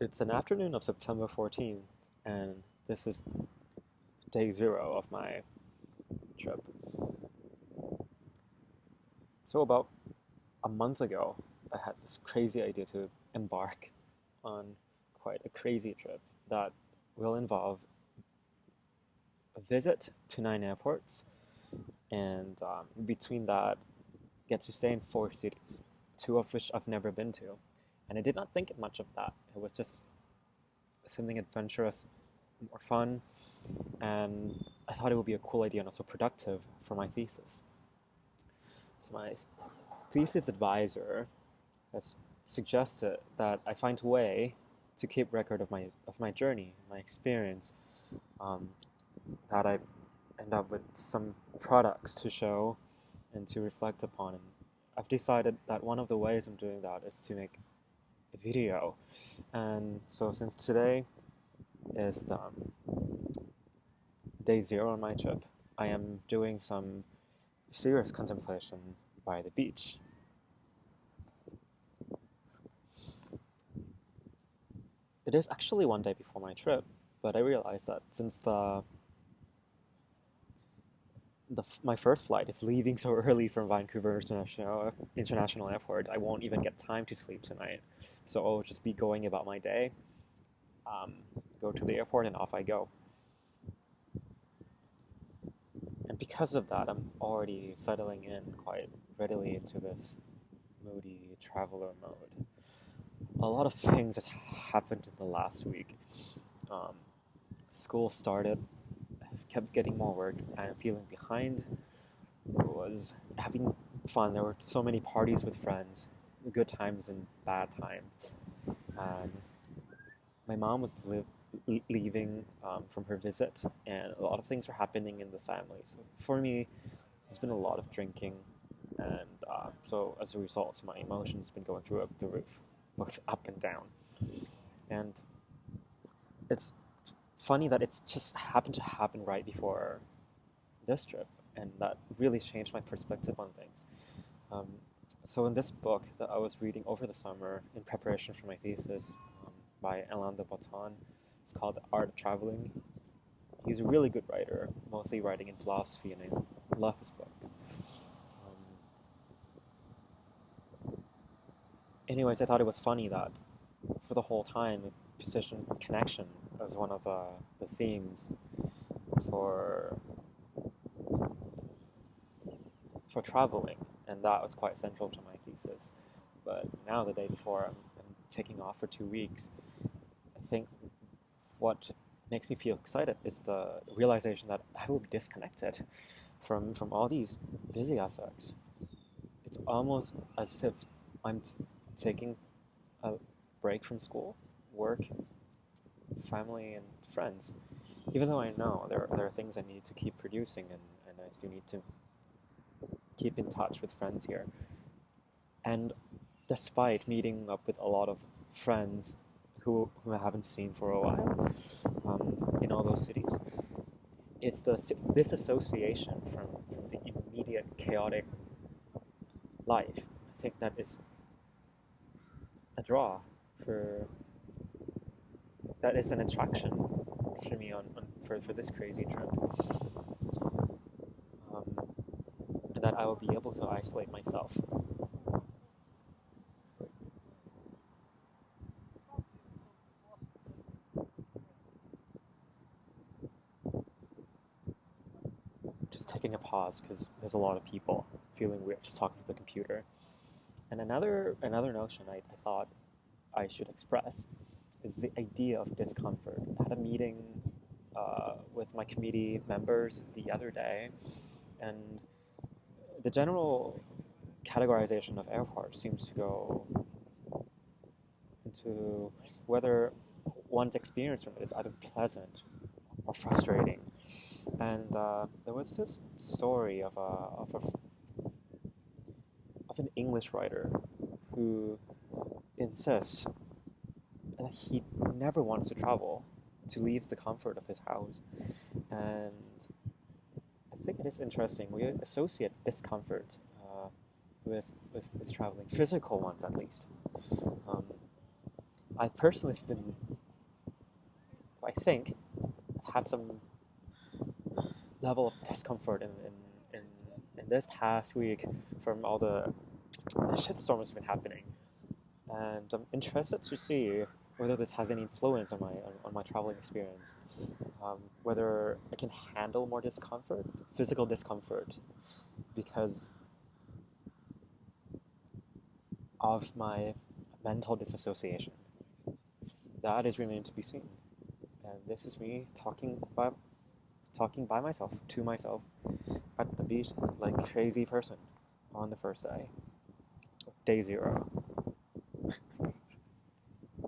It's an afternoon of September 14th, and this is day zero of my trip. So, about a month ago, I had this crazy idea to embark on quite a crazy trip that will involve a visit to 9 airports, and between that, get to stay in 4 cities, two of which I've never been to. And I did not think much of that. It was just something adventurous, more fun, and I thought it would be a cool idea and also productive for my thesis. So my thesis advisor has suggested that I find a way to keep record of my journey, my experience, um, that I end up with some products to show and to reflect upon. And I've decided that one of the ways I'm doing that is to make a video. And so since today is the day zero on my trip, I am doing some serious contemplation by the beach. It is actually one day before my trip, but I realized that since my first flight is leaving so early from Vancouver International Airport, I won't even get time to sleep tonight. So I'll just be going about my day, um, go to the airport, and off I go. And because of that, I'm already settling in quite readily into this moody traveler mode. A lot of things has happened in the last week. Um, School started, I kept getting more work, and feeling behind. It was having fun. There were so many parties with friends, good times and bad times. And my mom was leaving from her visit, and a lot of things were happening in the family. So for me, there's been a lot of drinking, and so as a result, my emotions been going through the roof, both up and down. And it's funny that it's just happened to happen right before this trip, and that really changed my perspective on things. Um, so in this book that I was reading over the summer in preparation for my thesis, by Alain de Botton, it's called The Art of Traveling. He's a really good writer, mostly writing in philosophy, and I love his books. Anyways, I thought it was funny that for the whole time, position connection was one of the themes for for traveling, and that was quite central to my thesis. But now, the day before, I'm taking off for 2 weeks. I think what makes me feel excited is the realization that I will be disconnected from all these busy aspects. It's almost as if I'm taking a break from school, work, family, and friends. Even though I know there are things I need to keep producing, and I still need to keep in touch with friends here. And despite meeting up with a lot of friends who I haven't seen for a while in all those cities, it's the disassociation from the immediate chaotic life. I think that is a draw for that is an attraction for me for this crazy trip, and that I will be able to isolate myself. Just taking a pause because there's a lot of people feeling weird just talking to the computer. And another notion I thought I should express is the idea of discomfort. I had a meeting with my committee members the other day, and the general categorization of airports seems to go into whether one's experience from it is either pleasant or frustrating. And there was this story of an English writer who insists that he never wants to travel, to leave the comfort of his house. And I think it is interesting. We associate discomfort with traveling, physical ones at least. Um, I personally have been, I think, I've had some level of discomfort in this past week from all the shitstorms that's been happening. And I'm interested to see whether this has any influence on my traveling experience. Whether I can handle more discomfort, physical discomfort, because of my mental disassociation. That is remain to be seen. And this is me talking by myself, to myself, at the beach like a crazy person on the first day, day zero.